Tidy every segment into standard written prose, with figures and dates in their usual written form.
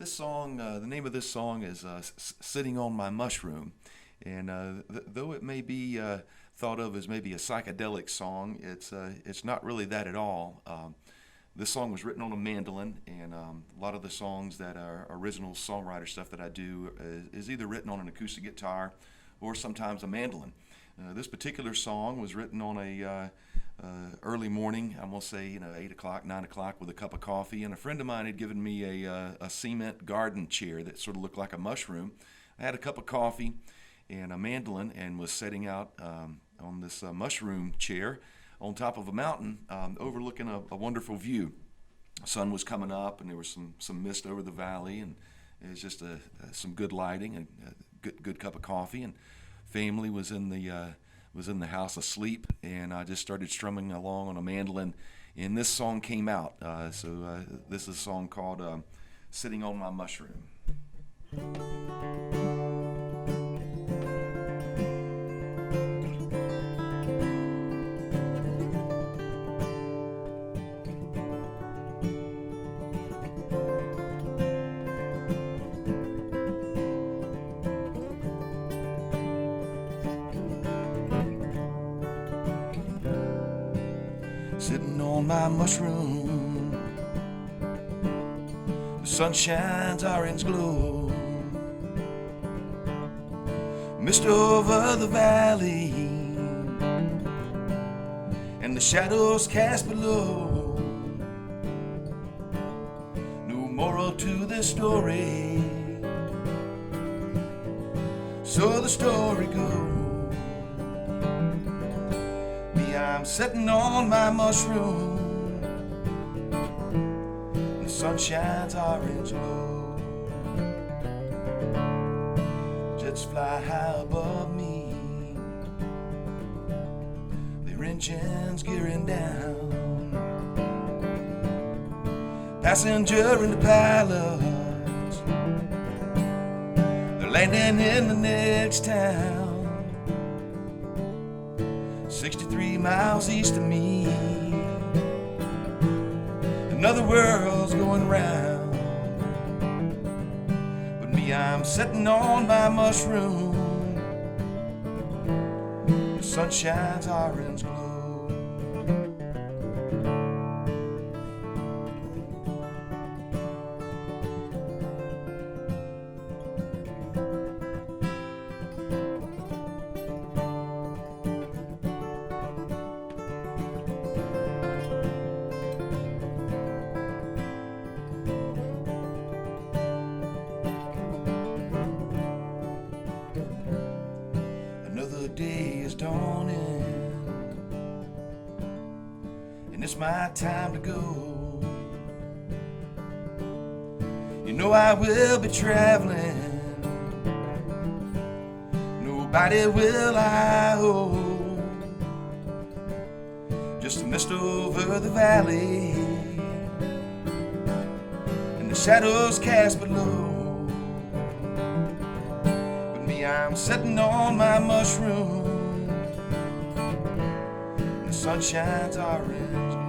This song, the name of this song is "Sitting on My Mushroom," and though it may be thought of as maybe a psychedelic song, it's not really that at all. This song was written on a mandolin, and a lot of the songs that are original songwriter stuff that I do is either written on an acoustic guitar or sometimes a mandolin. This particular song was written on a early morning, I'm gonna say 8 o'clock, 9 o'clock, with a cup of coffee, and a friend of mine had given me a cement garden chair that sort of looked like a mushroom. I had a cup of coffee and a mandolin and was setting out on this mushroom chair on top of a mountain overlooking a wonderful view. The sun was coming up, and there was some mist over the valley, and it was just some good lighting and a good cup of coffee. And family was in the house asleep, and I just started strumming along on a mandolin, and this song came out. So this is a song called "Sitting on My Mushroom." Sitting on my mushroom, the sun shines orange glow, mist over the valley, and the shadows cast below. No moral to this story, so the story goes. I'm sitting on my mushroom, the sun shines orange glow. Jets fly high above me, their engines gearing down. Passenger and the pilots, they're landing in the next town. 63 miles east of me, another world's going round. But me, I'm sitting on my mushroom, the sun shines orange glow. Another day is dawning, and it's my time to go. You know I will be traveling, nobody will I owe. Just a mist over the valley, and the shadows cast below. I'm sitting on my mushroom, the sun shines orange glow.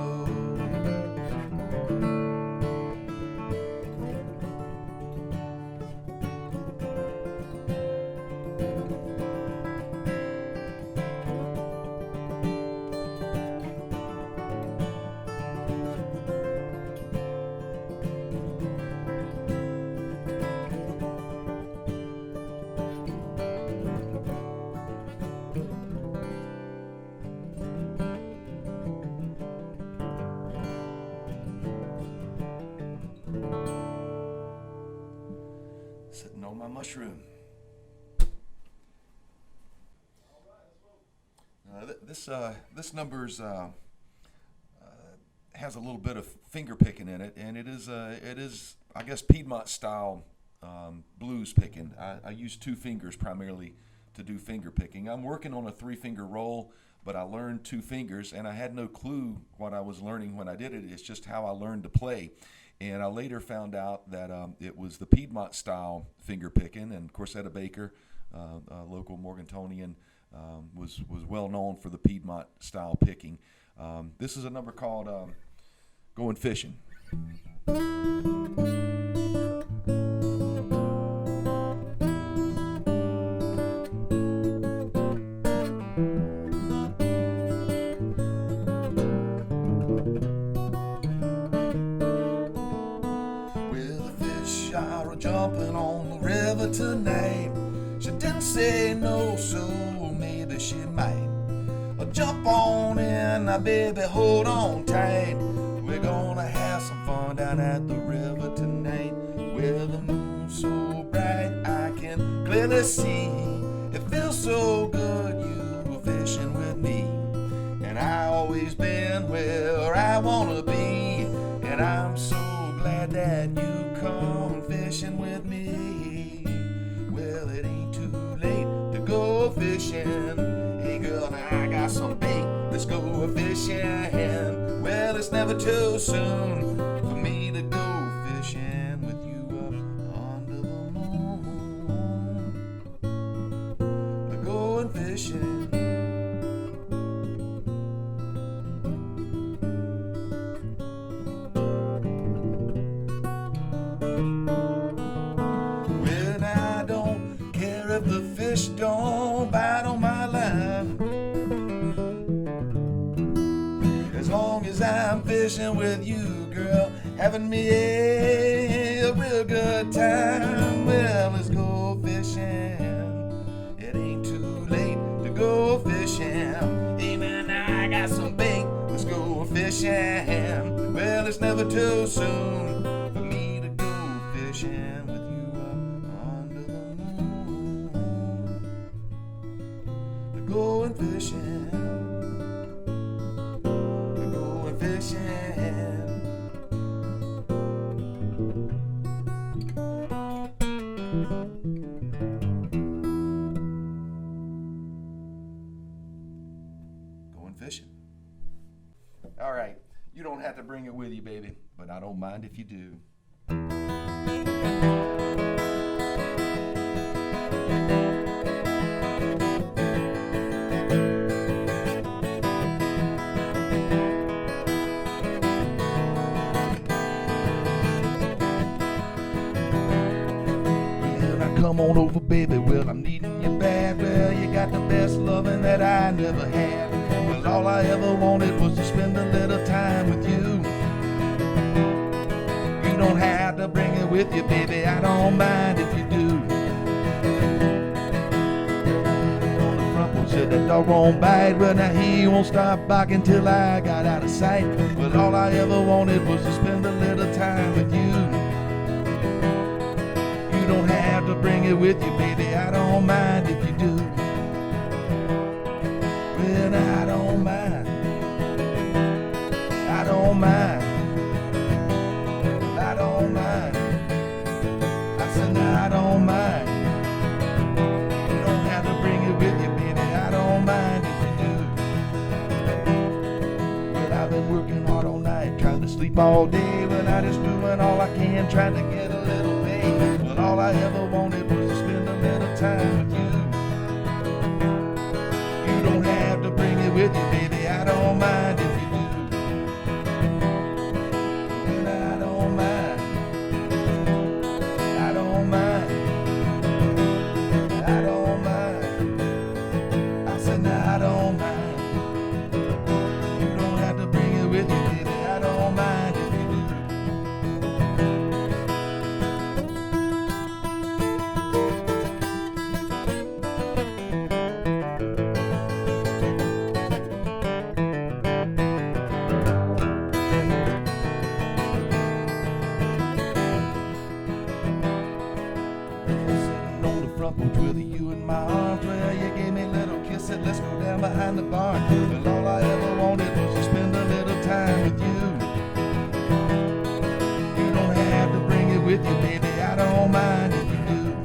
Sitting on my mushroom. This number's has a little bit of finger picking in it, and it is I guess Piedmont style blues picking. I use two fingers primarily to do finger picking. I'm working on a 3-finger roll, but I learned 2 fingers, and I had no clue what I was learning when I did it. It's just how I learned to play. And I later found out that it was the Piedmont style finger picking, and of course Etta Baker, a local Morgantonian, was well known for the Piedmont style picking. This is a number called "Going Fishing." jumping on the river tonight. She didn't say no, so maybe she might. Jump on in, now baby, hold on tight. We're gonna have some fun down at the river tonight. Where the moon's so bright, I can clearly see. It feels so good, you were fishing with me. And I always been where I wanna be. And I'm so glad that you come fishing with me. Well, it ain't too late to go fishing. Hey girl, now I got some bait, let's go fishing. Well, it's never too soon for me to go fishing with you up under the moon. We're going fishing. Well, I don't care if the fish don't bite on my line. As long as I'm fishing with you, girl, having me a real good time. Well, let's go fishing. It ain't too late to go fishing. Even I got some bait, let's go fishing. Well, it's never too soon for me to go fishing with you up under the moon. We're going fishing. We're going fishing. Going fishing. All right, you don't have to bring it with you, baby, but I don't mind if you do. Come on over, baby, well, I'm needing you bad. Well, you got the best loving that I never had. Well, all I ever wanted was to spend a little time with you. You don't have to bring it with you, baby, I don't mind if you do. On the front porch said that dog won't bite. Well, now he won't stop barking till I got out of sight. Well, all I ever wanted was to spend a little time with you. You don't have to bring it with you, baby, I don't mind if you do. Well, I don't mind. I don't mind. I don't mind. I said, no, I don't mind. You don't have to bring it with you, baby, I don't mind if you do. Well, I've been working hard all night, trying to sleep all day. Well, I just doing all I can, trying to get a little pay. All I ever wanted was to spend a little time with you. You don't have to bring it with you, baby, I don't mind if you do. And I don't mind. I don't mind. I don't mind. I said, no, I don't mind. You don't have to bring it with you, baby, I don't mind if you do. With you in my arms, well, you gave me a little kiss, said let's go down behind the barn. Well, all I ever wanted was to spend a little time with you. You don't have to bring it with you, baby, I don't mind if you do.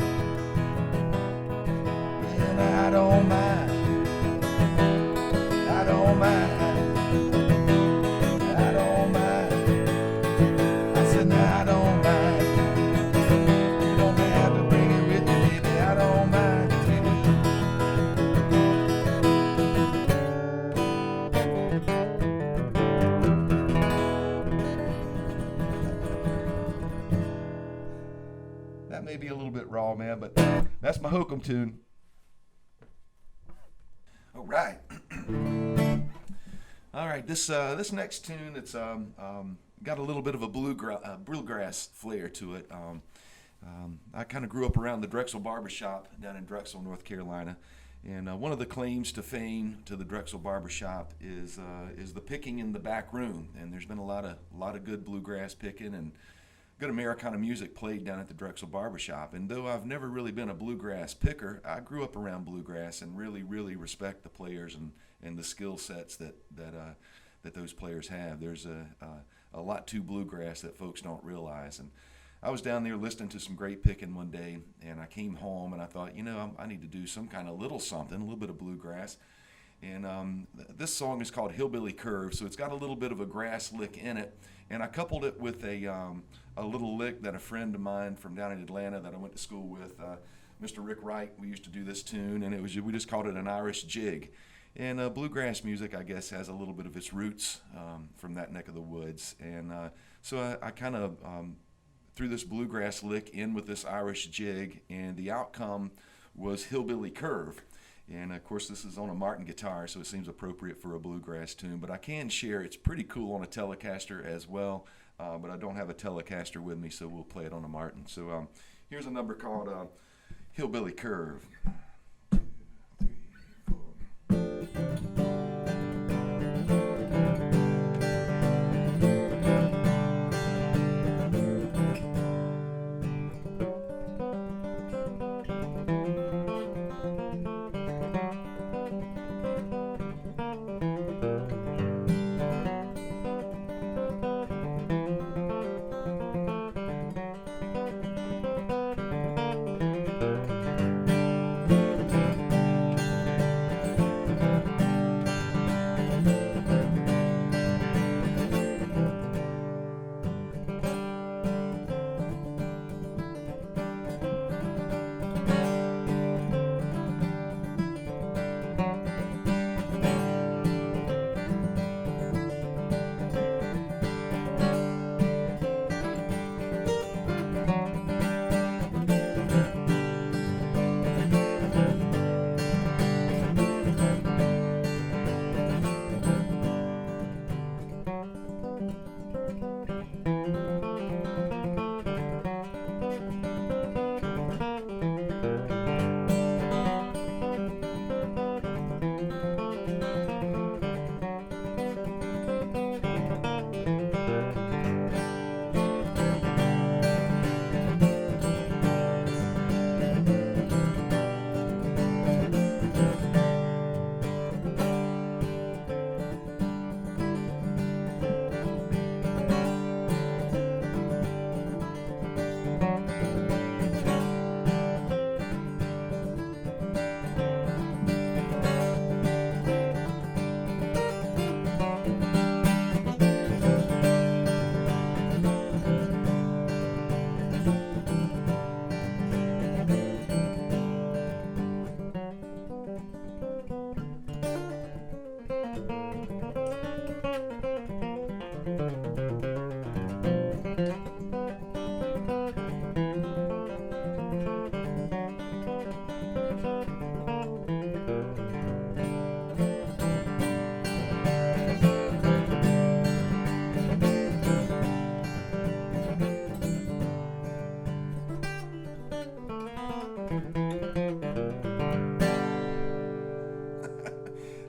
Well, I don't mind. I don't mind. I don't mind. I said, no, I don't mind. That may be a little bit raw, man, but that's my hook'em tune. All right. All right, this next tune, it's got a little bit of a bluegrass flair to it. I kind of grew up around the Drexel Barbershop down in Drexel, North Carolina. And one of the claims to fame to the Drexel Barbershop is the picking in the back room. And there's been a lot of good bluegrass picking and good Americana music played down at the Drexel Barbershop. And though I've never really been a bluegrass picker, I grew up around bluegrass and really respect the players and the skill sets that those players have. There's a lot to bluegrass that folks don't realize. And I was down there listening to some great picking one day, and I came home and I thought, I need to do some kind of little something, a little bit of bluegrass. And this song is called Hillbilly Curve, so it's got a little bit of a grass lick in it. And I coupled it with a little lick that a friend of mine from down in Atlanta that I went to school with, Mr. Rick Wright, we used to do this tune, and we just called it an Irish jig. And bluegrass music, I guess, has a little bit of its roots from that neck of the woods. And so I kind of threw this bluegrass lick in with this Irish jig, and the outcome was Hillbilly Curve. And of course, this is on a Martin guitar, so it seems appropriate for a bluegrass tune. But I can share it's pretty cool on a Telecaster as well. But I don't have a Telecaster with me, so we'll play it on a Martin. So here's a number called Hillbilly Curve.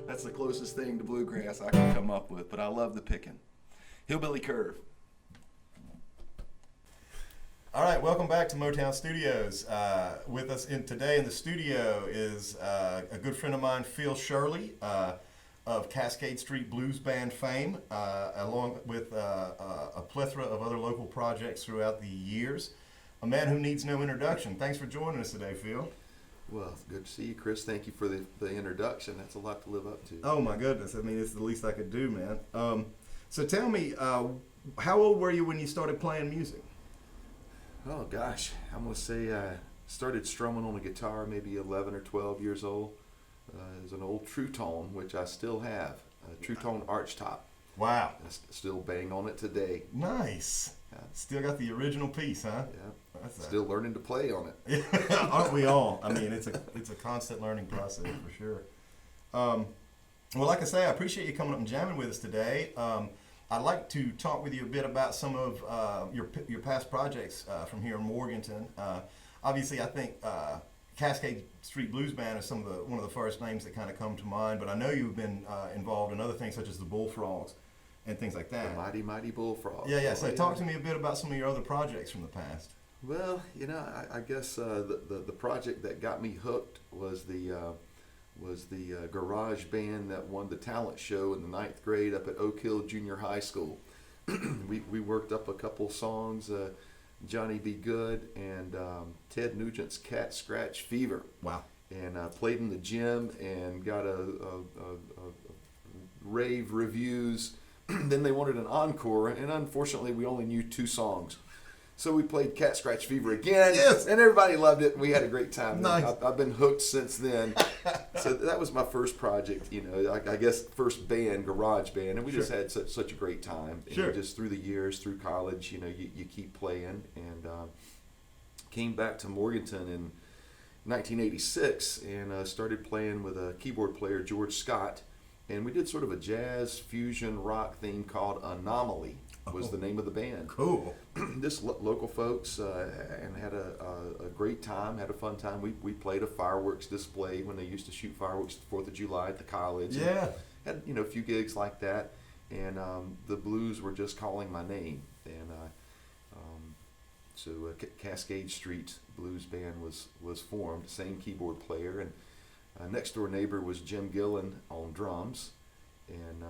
That's the closest thing to bluegrass I can come up with, but I love the picking. Hillbilly Curve. All right, welcome back to Motown Studios. With us today in the studio is a good friend of mine, Phil Shirley, of Cascade Street Blues Band fame, along with a plethora of other local projects throughout the years. A man who needs no introduction. Thanks for joining us today, Phil. Well, good to see you, Chris. Thank you for the introduction. That's a lot to live up to. Oh, my goodness. I mean, it's the least I could do, man. So tell me, how old were you when you started playing music? Oh, gosh. I'm going to say I started strumming on a guitar maybe 11 or 12 years old. It was an old True Tone, which I still have, a True Tone archtop. Wow. I still bang on it today. Nice. Yeah. Still got the original piece, huh? Yeah. Still learning to play on it. Aren't we all? I mean, it's a constant learning process for sure. Well, like I say, I appreciate you coming up and jamming with us today. I'd like to talk with you a bit about some of your past projects from here in Morganton. Obviously, I think Cascade Street Blues Band is one of the first names that kind of come to mind. But I know you've been involved in other things such as the Bullfrogs and things like that. The Mighty Mighty Bullfrogs. Yeah, yeah. So talk to me a bit about some of your other projects from the past. Well, I guess the project that got me hooked was the garage band that won the talent show in the 9th grade up at Oak Hill Junior High School. we worked up a couple songs, Johnny Be Good and Ted Nugent's Cat Scratch Fever. Wow. And played in the gym and got a rave reviews. Then they wanted an encore, and unfortunately we only knew 2 songs. So we played Cat Scratch Fever again, yes, and everybody loved it, and we had a great time. Nice. I've been hooked since then. So that was my first project, I guess first band, garage band, and we just had such a great time. Sure. And just through the years, through college, you keep playing, and came back to Morganton in 1986 and started playing with a keyboard player, George Scott, and we did sort of a jazz fusion rock theme called Anomaly. Was the name of the band. Cool. Just local folks and had a great time, had a fun time. We played a fireworks display when they used to shoot fireworks the 4th of July at the college. Yeah. Had a few gigs like that, and the blues were just calling my name. And so Cascade Street Blues Band was formed, same keyboard player. And next door neighbor was Jim Gillen on drums. And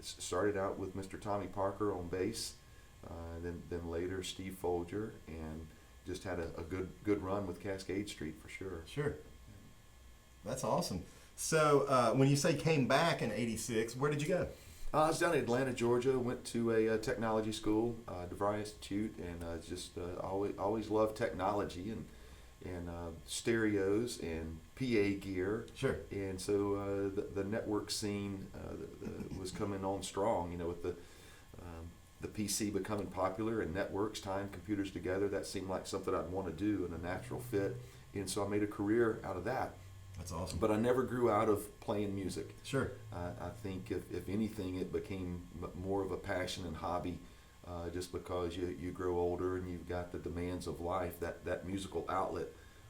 started out with Mr. Tommy Parker on bass, then later Steve Folger, and just had a good run with Cascade Street for sure. Sure. That's awesome. So when you say came back in '86, where did you go? I was down in Atlanta, Georgia. Went to a technology school, DeVry Institute, and just always loved technology and stereos and PA gear. Sure. And so the network scene was coming on strong, with the PC becoming popular and networks tying computers together. That seemed like something I'd want to do and a natural fit. And so I made a career out of that. That's awesome. But I never grew out of playing music. Sure. I think if anything, it became more of a passion and hobby. Just because you grow older and you've got the demands of life, that musical outlet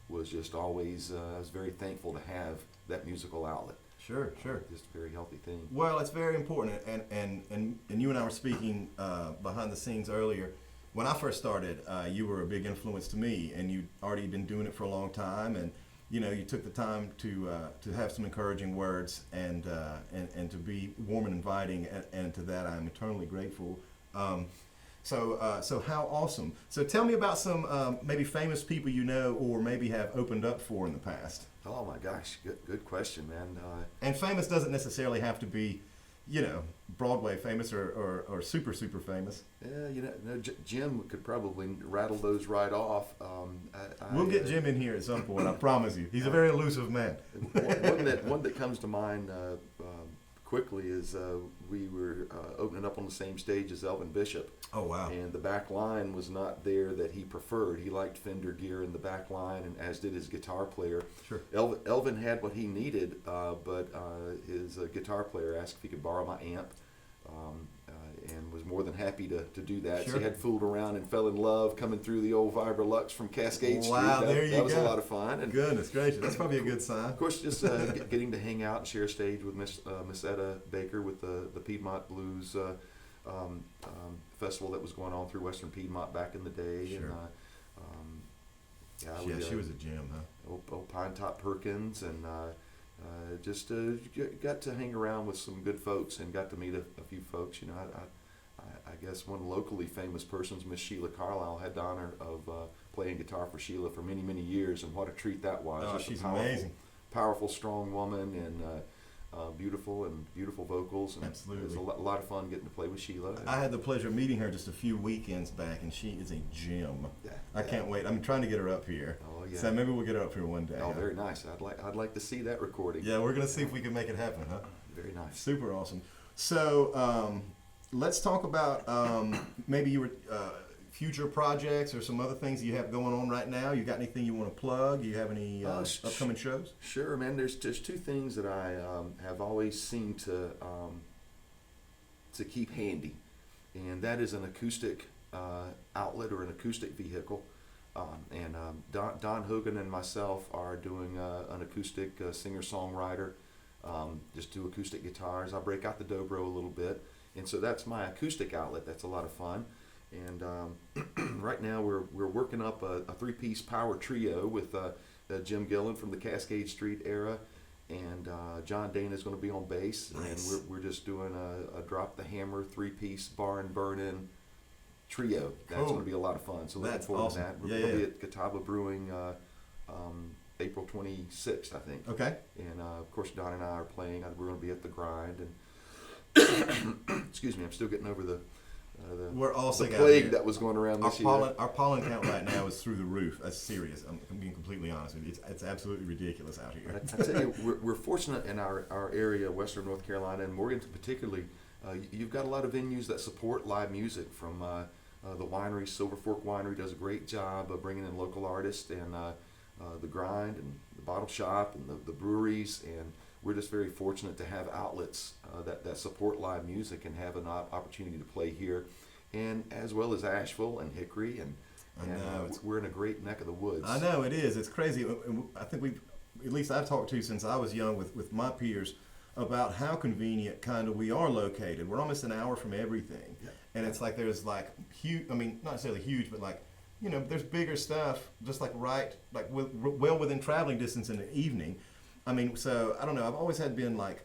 was just always, I was very thankful to have that musical outlet. Sure. Just a very healthy thing. Well, it's very important, and you and I were speaking behind the scenes earlier. When I first started, you were a big influence to me, and you'd already been doing it for a long time, and you took the time to have some encouraging words and to be warm and inviting, and to that I am eternally grateful. So how awesome. So tell me about some maybe famous people you know or maybe have opened up for in the past. Oh my gosh, good question, man. And famous doesn't necessarily have to be, Broadway famous or super famous. Yeah, Jim could probably rattle those right off. We'll get Jim in here at some point, I promise you. He's a very elusive man. one that comes to mind quickly is we were opening up on the same stage as Elvin Bishop. Oh, wow. And the back line was not there that he preferred. He liked Fender gear in the back line, and as did his guitar player. Sure. Elvin had what he needed, but his guitar player asked if he could borrow my amp, and was more than happy to do that. Sure. So he had fooled around and fell in love coming through the old Vibralux from Cascade Street. Wow, there you go. That was a lot of fun. And goodness gracious, that's probably a good sign. of course, just getting to hang out and share stage with Miss Etta Baker with the Piedmont Blues festival that was going on through Western Piedmont back in the day. Sure. And She was a gem, huh? Old Pine Top Perkins, and just got to hang around with some good folks and got to meet a few folks. I guess one locally famous person's Miss Sheila Carlisle. Had the honor of playing guitar for Sheila for many years, and what a treat that was. Oh, Just she's a powerful, amazing. Powerful, strong woman, and beautiful vocals. And Absolutely. It was a lot of fun getting to play with Sheila. I had the pleasure of meeting her just a few weekends back, and she is a gem. Yeah, I can't wait. I'm trying to get her up here. Oh yeah. So maybe we'll get her up here one day. Oh, very nice. I'd like to see that recording. Yeah, we're gonna see if we can make it happen, huh? Very nice. Super awesome. So let's talk about maybe your future projects or some other things you have going on right now. You got anything you want to plug? Do you have any upcoming shows? Sure, man. There's two things that I have always seemed to to keep handy, and that is an acoustic outlet or an acoustic vehicle. Don Hogan and myself are doing an acoustic singer-songwriter, just do acoustic guitars. I break out the dobro a little bit, and so that's my acoustic outlet. That's a lot of fun. And right now we're working up a three-piece power trio with Jim Gillen from the Cascade Street era, and John Dana is going to be on bass. Nice. And we're just doing a drop the hammer three-piece barn burn-in trio. That's Cool. going to be a lot of fun. So looking That's forward awesome. to that. We're Yeah, going to yeah. be at Catawba Brewing April 26th, I think. Okay. And of course, Don and I are playing. We're going to be at the Grind. And excuse me, I'm still getting over the We're all sick out plague here. that was going around Our this year. pollen count right now is through the roof. That's serious. I'm being completely honest with you. It's absolutely ridiculous out here. I tell you, we're fortunate in our area, Western North Carolina, and Morganton particularly. You've got a lot of venues that support live music. From the winery, Silver Fork Winery does a great job of bringing in local artists, and the Grind and the Bottle Shop and the breweries, and we're just very fortunate to have outlets that support live music and have an opportunity to play here, and as well as Asheville and Hickory, and we're in a great neck of the woods. I know it is. It's crazy. I think at least I've talked to since I was young with my peers about how convenient kind of we are located. We're almost an hour from everything. Yeah. And it's like there's like huge, I mean, not necessarily huge, but like, you know, there's bigger stuff just like well within traveling distance in the evening. I mean, so I don't know. I've always been like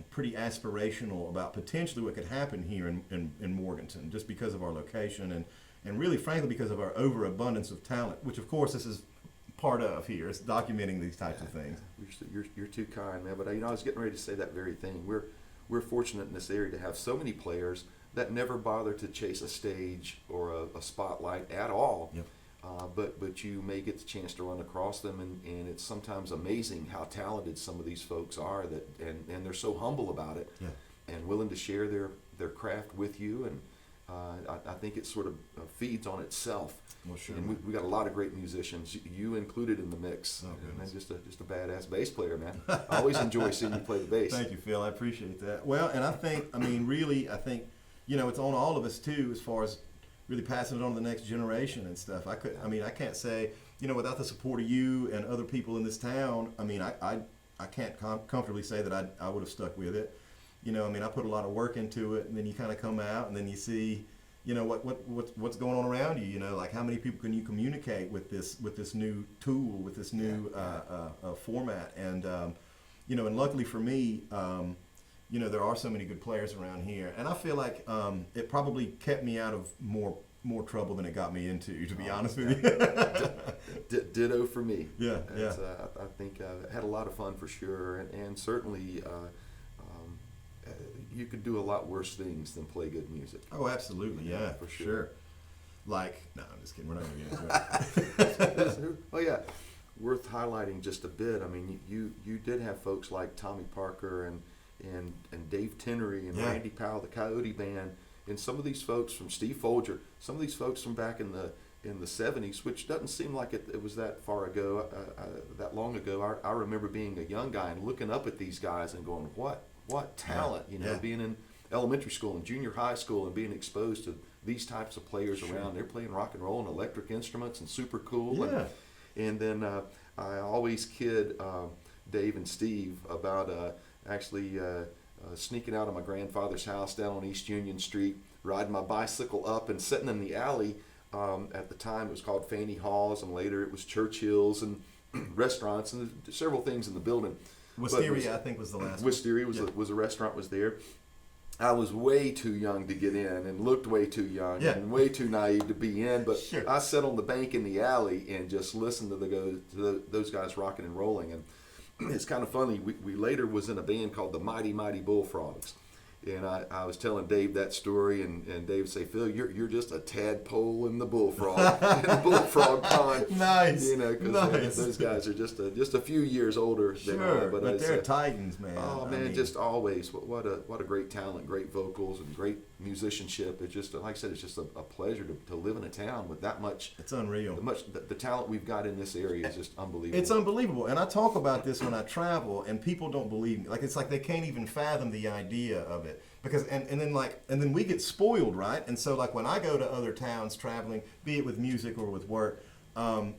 pretty aspirational about potentially what could happen here in Morganton, just because of our location and really, frankly, because of our overabundance of talent, which of course this is part of here. It's documenting these types of things. You're too kind, man. But I was getting ready to say that very thing. We're fortunate in this area to have so many players that never bother to chase a stage or a spotlight at all. Yep. But you may get the chance to run across them, and it's sometimes amazing how talented some of these folks are, and they're so humble about it, Yeah. and willing to share their craft with you, and I think it sort of feeds on itself. Well, sure. And we got a lot of great musicians, you included in the mix, Oh, and goodness. just a badass bass player, man. I always enjoy seeing you play the bass. Thank you, Phil. I appreciate that. Well, and I think, you know, it's on all of us too, as far as really passing it on to the next generation and stuff. I can't say, you know, without the support of you and other people in this town, I mean, I can't comfortably say that I would have stuck with it. You know, I mean, I put a lot of work into it, and then you kind of come out, and then you see, you know, what's going on around you. You know, like how many people can you communicate with this new tool, with this new format, and you know, and luckily for me, you know, there are so many good players around here, and I feel like it probably kept me out of more trouble than it got me into, to be honest with you. Ditto for me. Yeah, yeah. I think I had a lot of fun for sure, and certainly you could do a lot worse things than play good music. Oh, absolutely, yeah, for sure. sure. Like, no, I'm just kidding. We're not going to get into it. Oh yeah, worth highlighting just a bit. I mean, you did have folks like Tommy Parker and Dave Tenery and Yeah. Randy Powell, the Coyote Band, and some of these folks from Steve Folger, some of these folks from back in the 70s, which doesn't seem like it was that far ago, that long ago. I remember being a young guy and looking up at these guys and going, what talent, you know, Yeah. being in elementary school and junior high school and being exposed to these types of players Sure. around. They're playing rock and roll and electric instruments and super cool. Yeah. And then I always kid Dave and Steve about actually sneaking out of my grandfather's house down on East Union Street, riding my bicycle up and sitting in the alley. At the time it was called Fanny Hall's, and later it was Churchill's, and restaurants and several things in the building. Wisteria, I think, was the last one. Wisteria was a restaurant was there. I was way too young to get in and looked way too young Yeah. and way too naive to be in, but Sure. I sat on the bank in the alley and just listened to those guys rocking and rolling. And it's kind of funny, we later was in a band called the Mighty Mighty Bullfrogs. And I was telling Dave that story, and Dave would say, "Phil, you're just a tadpole in the bullfrog in the bullfrog pond." Nice. You know, because Nice. those guys are just a few years older than I. Sure, but it's, they're titans, man. oh I man, mean, just always what a great talent, great vocals, and great musicianship. It's just, like I said, it's just a pleasure to live in a town with that much. it's unreal. The talent we've got in this area is just unbelievable. It's unbelievable, and I talk about this when I travel, and people don't believe me. Like, it's like they can't even fathom the idea of it. it. Because and then we get spoiled, right? And so like when I go to other towns traveling, be it with music or with work, I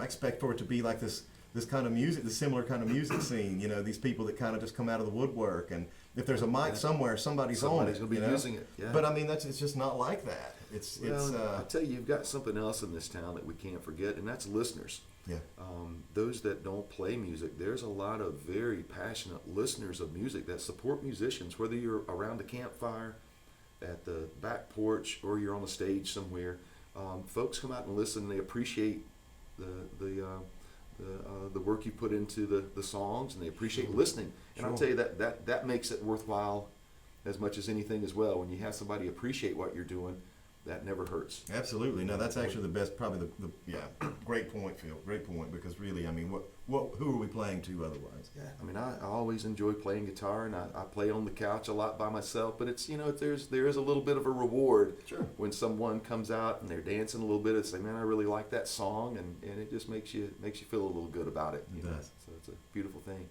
expect for it to be like this kind of music, the similar kind of music scene. These people that kind of just come out of the woodwork, and if there's a mic somewhere, somebody's on it. Somebody's going to be using it. Yeah. But I mean, it's just not like that. I tell you, you've got something else in this town that we can't forget, and that's listeners. Yeah. Those that don't play music, there's a lot of very passionate listeners of music that support musicians, whether you're around the campfire, at the back porch, or you're on the stage somewhere. Folks come out and listen, and they appreciate the work you put into the songs, and they appreciate listening. And I'll tell you that makes it worthwhile as much as anything as well. When you have somebody appreciate what you're doing, that never hurts. Absolutely. No, that's actually the best, probably great point, Phil. Great point, because really, I mean, who are we playing to otherwise? Yeah. I mean, I always enjoy playing guitar, and I play on the couch a lot by myself, but it's, there is a little bit of a reward when someone comes out and they're dancing a little bit and say, man, I really like that song, and it just makes you feel a little good about it. It does. So it's a beautiful thing.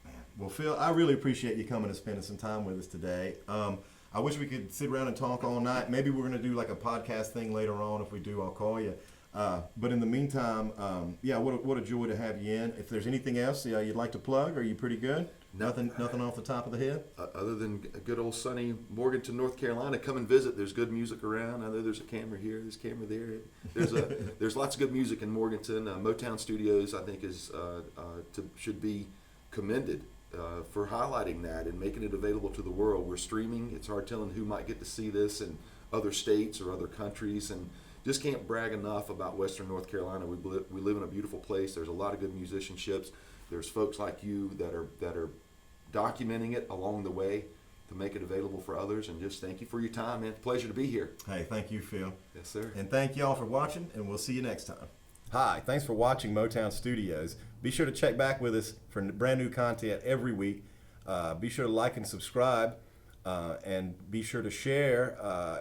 Man. Well, Phil, I really appreciate you coming and spending some time with us today. I wish we could sit around and talk all night. Maybe we're going to do like a podcast thing later on. If we do, I'll call you. But in the meantime, what a joy to have you in. If there's anything else you'd like to plug, are you pretty good? Nothing off the top of the head? Other than good old sunny Morganton, North Carolina, come and visit. There's good music around. I know there's a camera here, there's a camera there. There's lots of good music in Morganton. Motown Studios, I think, should be commended for highlighting that and making it available to the world. We're streaming. It's hard telling who might get to see this in other states or other countries, and just can't brag enough about Western North Carolina. We live in a beautiful place. There's a lot of good musicianships. There's folks like you that are documenting it along the way to make it available for others. And just thank you for your time, man. Pleasure to be here. Hey, thank you, Phil. Yes, sir. And thank y'all for watching, and we'll see you next time. Hi, thanks for watching Motown Studios. Be sure to check back with us for brand new content every week. Be sure to like and subscribe, and be sure to share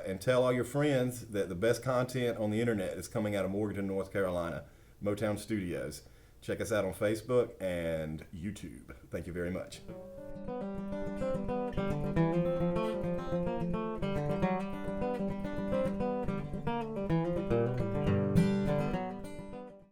and tell all your friends that the best content on the internet is coming out of Morganton, North Carolina, Motown Studios. Check us out on Facebook and YouTube. Thank you very much.